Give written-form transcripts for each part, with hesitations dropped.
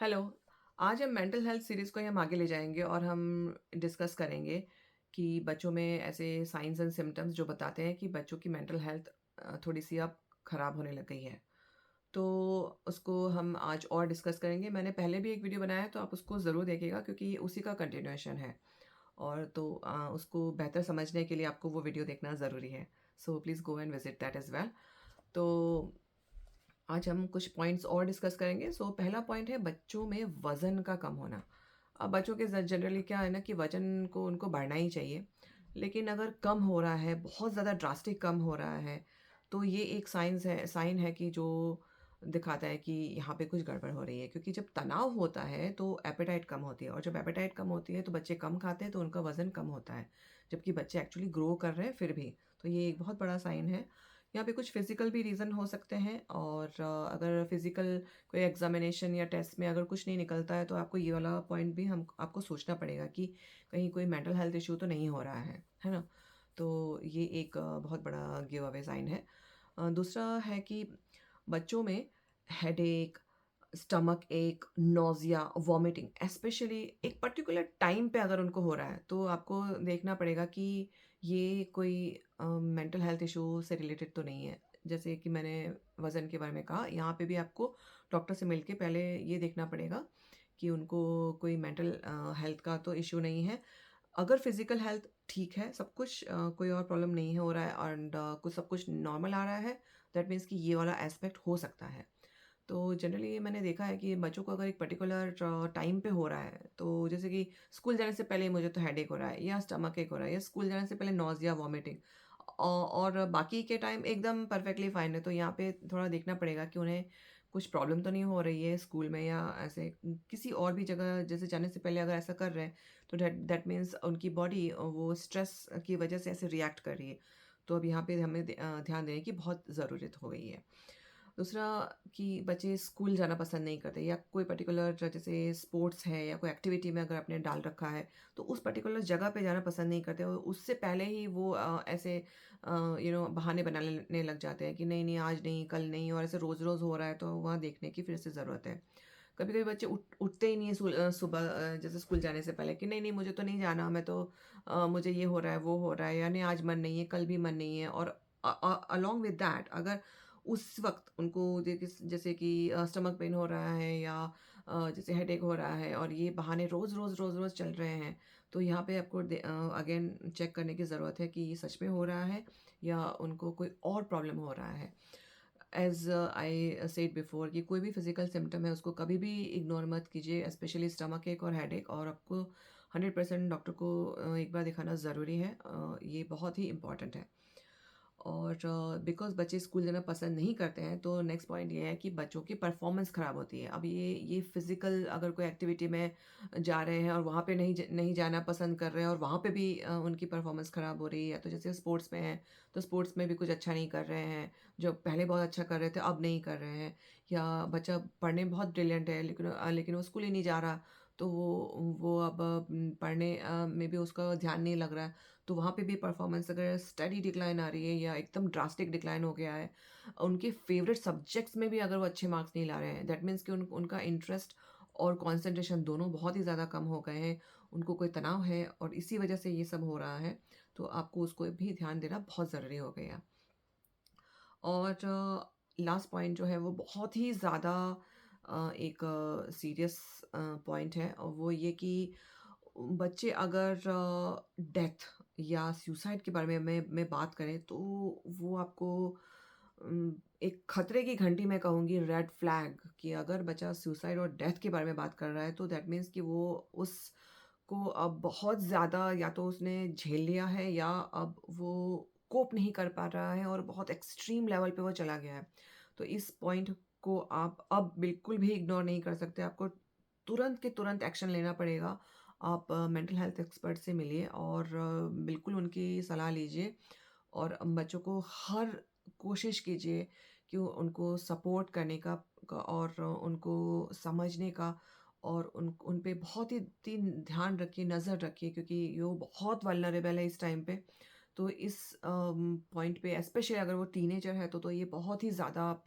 Hello. आज हम mental health series को ही हम आगे ले जाएँगे और हम डिस्कस करेंगे कि बच्चों में ऐसे साइन्स एंड सिम्पटम्स जो बताते हैं कि बच्चों की मेंटल हेल्थ थोड़ी-सी अब खराब होने लग गई है। तो उसको हम आज और डिस्कस करेंगे। मैंने पहले भी एक वीडियो बनाया है तो आप उसको ज़रूर देखिएगा क्योंकि ये उसी का कंटिन्यूएशन है और तो उसको बेहतर समझने के लिए आपको वो वीडियो देखना ज़रूरी है। So please go and visit that as well. तो आज हम कुछ पॉइंट्स और डिस्कस करेंगे। सो पहला पॉइंट है बच्चों में वज़न का कम होना। अब बच्चों के जनरली क्या है ना कि वज़न को उनको बढ़ना ही चाहिए, लेकिन अगर कम हो रहा है, बहुत ज़्यादा ड्रास्टिक कम हो रहा है, तो ये एक साइन है कि जो दिखाता है कि यहाँ पे कुछ गड़बड़ हो रही है। क्योंकि जब तनाव होता है तो एपेटाइट कम होती है और जब एपेटाइट कम होती है तो बच्चे कम खाते हैं तो उनका वज़न कम होता है, जबकि बच्चे एक्चुअली ग्रो कर रहे हैं फिर भी। तो ये एक बहुत बड़ा साइन है। यहाँ पे कुछ फिज़िकल भी रीज़न हो सकते हैं और अगर फिज़िकल कोई एग्ज़ामिनेशन या टेस्ट में अगर कुछ नहीं निकलता है तो आपको ये वाला पॉइंट भी हम आपको सोचना पड़ेगा कि कहीं कोई मेंटल हेल्थ इश्यू तो नहीं हो रहा है ना? तो ये एक बहुत बड़ा गिव अवे साइन है। दूसरा है कि बच्चों में हेडेक, स्टमक एक, नोज़िया, वॉमिटिंग स्पेशली एक पर्टिकुलर टाइम पे अगर उनको हो रहा है, तो आपको देखना पड़ेगा कि ये कोई मेंटल हेल्थ इश्यू से रिलेटेड तो नहीं है। जैसे कि मैंने वज़न के बारे में कहा, यहाँ पे भी आपको डॉक्टर से मिलके पहले ये देखना पड़ेगा कि उनको कोई मेंटल हेल्थ का तो इश्यू नहीं है। अगर फिज़िकल हेल्थ ठीक है, सब कुछ कोई और प्रॉब्लम नहीं हो रहा है एंड कुछ सब कुछ नॉर्मल आ रहा है, दैट मीन्स कि ये वाला एस्पेक्ट हो सकता है। तो जनरली ये मैंने देखा है कि बच्चों को अगर एक पर्टिकुलर टाइम पे हो रहा है, तो जैसे कि स्कूल जाने से पहले ही मुझे तो हेडेक हो रहा है या स्टमक एक हो रहा है या स्कूल जाने से पहले नॉज़िया, वॉमिटिंग और बाकी के टाइम एकदम परफेक्टली फाइन है। तो यहाँ पे थोड़ा देखना पड़ेगा कि उन्हें कुछ प्रॉब्लम तो नहीं हो रही है स्कूल में या ऐसे किसी और भी जगह जैसे जाने से पहले अगर ऐसा कर रहे हैं, तो दैट दैट मीन्स उनकी बॉडी वो स्ट्रेस की वजह से ऐसे रिएक्ट कर रही है। तो अब यहाँ पे हमें ध्यान देने की बहुत ज़रूरत हो गई है। दूसरा कि बच्चे स्कूल जाना पसंद नहीं करते या कोई पर्टिकुलर जैसे स्पोर्ट्स है या कोई एक्टिविटी में अगर आपने डाल रखा है, तो उस पर्टिकुलर जगह पे जाना पसंद नहीं करते और उससे पहले ही वो ऐसे बहाने बनाने लग जाते हैं कि नहीं, नहीं आज नहीं, कल नहीं और ऐसे रोज़-रोज़ हो रहा है तो वहाँ देखने की फिर से ज़रूरत है। कभी-कभी बच्चे उठते ही नहीं है सुबह जैसे स्कूल जाने से पहले कि नहीं, नहीं मुझे तो नहीं जाना, मैं तो मुझे ये हो रहा है, वो हो रहा है या नहीं आज मन नहीं है, कल भी मन नहीं है और अलोंग विद दैट अगर उस वक़्त उनको जैसे कि स्टमक पेन हो रहा है या जैसे हेडेक हो रहा है और ये बहाने रोज़-रोज़ चल रहे हैं, तो यहाँ पे आपको अगेन चेक करने की ज़रूरत है कि ये सच में हो रहा है या उनको कोई और प्रॉब्लम हो रहा है। एज़ आई सेड बिफोर कि कोई भी फिज़िकल सिम्पटम है उसको कभी भी इग्नोर मत कीजिए, स्पेशली स्टमक एक और हेडेक और आपको 100% डॉक्टर को एक बार दिखाना ज़रूरी है। ये बहुत ही इम्पोर्टेंट है। और बिकॉज़ बच्चे स्कूल जाना पसंद नहीं करते हैं, तो नेक्स्ट पॉइंट ये है कि बच्चों की परफ़ॉर्मेंस ख़राब होती है। अब ये फ़िज़िकल अगर कोई एक्टिविटी में जा रहे हैं और वहाँ पे नहीं जाना पसंद कर रहे हैं और वहाँ पे भी उनकी परफ़ॉर्मेंस ख़राब हो रही है, तो जैसे स्पोर्ट्स में हैं, तो स्पोर्ट्स में भी कुछ अच्छा नहीं कर रहे हैं, जो पहले बहुत अच्छा कर रहे थे, अब नहीं कर रहे हैं। या बच्चा पढ़ने में बहुत ब्रिलियंट है, लेकिन वो स्कूल ही नहीं जा रहा, तो वो अब पढ़ने में भी उसका ध्यान नहीं लग रहा है। तो वहाँ पे भी परफ़ॉर्मेंस अगर स्टेडी डिक्लाइन आ रही है या एकदम ड्रास्टिक डिक्लाइन हो गया है, उनके फ़ेवरेट सब्जेक्ट्स में भी अगर वो अच्छे मार्क्स नहीं ला रहे हैं, दैट मीन्स कि उनका इंटरेस्ट और कंसंट्रेशन दोनों बहुत ही ज़्यादा कम हो गए हैं। उनको कोई तनाव है और इसी वजह से ये सब हो रहा है, तो आपको उसको भी ध्यान देना बहुत ज़रूरी हो गया। और लास्ट पॉइंट जो है वो बहुत ही ज़्यादा एक सीरियस पॉइंट है और वो ये कि बच्चे अगर डेथ या सुसाइड के बारे में मैं बात करें तो वो आपको एक खतरे की घंटी मैं कहूँगी रेड फ्लैग कि अगर बच्चा सुसाइड और डेथ के बारे में बात कर रहा है तो दैट मीन्स कि वो उसको अब बहुत ज़्यादा या तो उसने झेल लिया है या अब वो कोप नहीं कर पा रहा है और बहुत एक्सट्रीम लेवल पे वो चला गया है। तो इस पॉइंट को आप अब बिल्कुल भी इग्नोर नहीं कर सकते। आपको तुरंत के तुरंत एक्शन लेना पड़ेगा। आप मेंटल हेल्थ एक्सपर्ट से मिलिए और बिल्कुल उनकी सलाह लीजिए और बच्चों को हर कोशिश कीजिए कि उनको सपोर्ट करने का और उनको समझने का और उन पे बहुत ही ध्यान रखिए, नज़र रखिए क्योंकि वो बहुत वल्नरेबल है इस टाइम पे। तो इस पॉइंट पे स्पेशली अगर वो टीनेजर है तो ये बहुत ही ज़्यादा आप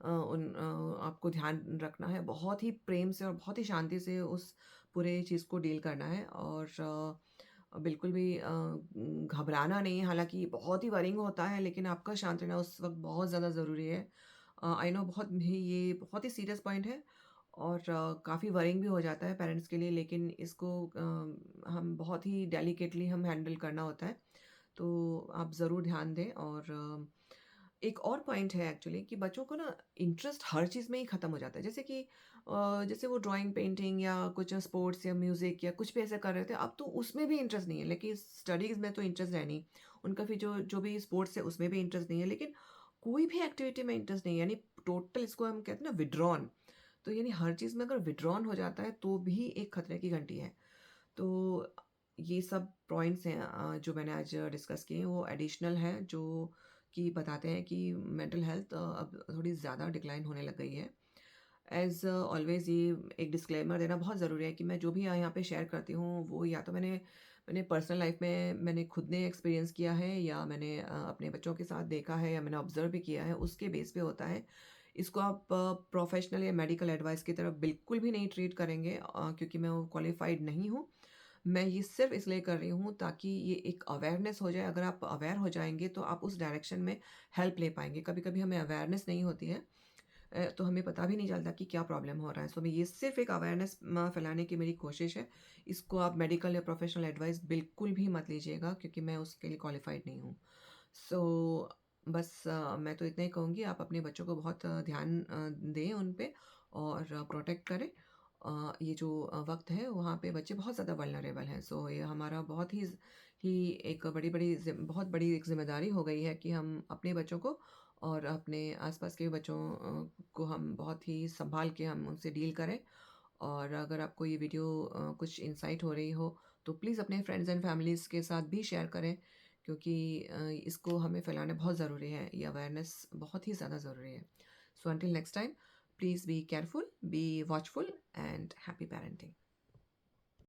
आपको ध्यान रखना है, बहुत ही प्रेम से और बहुत ही शांति से उस पूरे चीज़ को डील करना है और बिल्कुल भी घबराना नहीं है। हालाँकि बहुत ही वरिंग होता है, लेकिन आपका शांत रहना उस वक़्त बहुत ज़्यादा ज़रूरी है। आई नो बहुत ही ये बहुत ही सीरियस पॉइंट है और काफ़ी वरिंग भी हो जाता है पेरेंट्स के लिए, लेकिन इसको हम बहुत ही डेलिकेटली हम हैंडल करना होता है। तो आप ज़रूर ध्यान दें और एक और पॉइंट है एक्चुअली कि बच्चों को ना इंटरेस्ट हर चीज़ में ही ख़त्म हो जाता है। जैसे कि जैसे वो ड्राइंग, पेंटिंग या कुछ स्पोर्ट्स या म्यूज़िक या कुछ भी ऐसा कर रहे थे, अब तो उसमें भी इंटरेस्ट नहीं है। लेकिन स्टडीज़ में तो इंटरेस्ट है नहीं। उनका फिर जो जो भी स्पोर्ट्स है उसमें भी इंटरेस्ट नहीं है। लेकिन कोई भी एक्टिविटी में इंटरेस्ट नहीं है, यानी टोटल इसको हम कहते हैं ना विथड्रॉन। तो यानी हर चीज़ में अगर विथड्रॉन हो जाता है तो भी एक खतरे की घंटी है। तो ये सब पॉइंट्स हैं जो मैंने आज डिस्कस किए हैं, वो एडिशनल हैं जो कि बताते हैं कि मेंटल हेल्थ अब थोड़ी ज़्यादा डिक्लाइन होने लग गई है। एज़ ऑलवेज़ ये एक डिस्क्लेमर देना बहुत ज़रूरी है कि मैं जो भी यहाँ पे शेयर करती हूँ वो या तो मैंने मैंने पर्सनल लाइफ में मैंने खुद ने एक्सपीरियंस किया है या मैंने अपने बच्चों के साथ देखा है या मैंने ऑब्ज़र्व भी किया है, उसके बेस पे होता है। इसको आप प्रोफ़ेशनल या मेडिकल एडवाइस की तरह बिल्कुल भी नहीं ट्रीट करेंगे क्योंकि मैं वो क्वालिफ़ाइड नहीं हूँ। मैं ये सिर्फ़ इसलिए कर रही हूँ ताकि ये एक अवेयरनेस हो जाए। अगर आप अवेयर हो जाएँगे तो आप उस डायरेक्शन में हेल्प ले पाएँगे। कभी-कभी हमें अवेयरनेस नहीं होती है, तो हमें पता भी नहीं चलता कि क्या प्रॉब्लम हो रहा है। सो मैं ये सिर्फ़ एक अवेयरनेस फैलाने की मेरी कोशिश है। इसको आप मेडिकल या प्रोफ़ेशनल एडवाइस बिल्कुल भी मत लीजिएगा क्योंकि मैं उसके लिए क्वालिफ़ाइड नहीं हूँ। सो बस मैं तो इतना ही कहूँगी, आप अपने बच्चों को बहुत ध्यान दें उन पे और प्रोटेक्ट करें। ये जो वक़्त है वहाँ पे बच्चे बहुत ज़्यादा वल्नरेबल हैं। सो ये हमारा बहुत ही एक बड़ी-बड़ी बहुत बड़ी एक ज़िम्मेदारी हो गई है कि हम अपने बच्चों को और अपने आस-पास के बच्चों को हम बहुत ही सँभाल के हम उनसे डील करें। और अगर आपको ये वीडियो कुछ इंसाइट हो रही हो, तो प्लीज़ अपने फ्रेंड्स एंड फैमिलीज़ के साथ भी शेयर करें क्योंकि इसको हमें फैलाना बहुत ज़रूरी है। ये अवेयरनेस बहुत ही ज़्यादा ज़रूरी है। So until next time, please be careful, be watchful and happy parenting.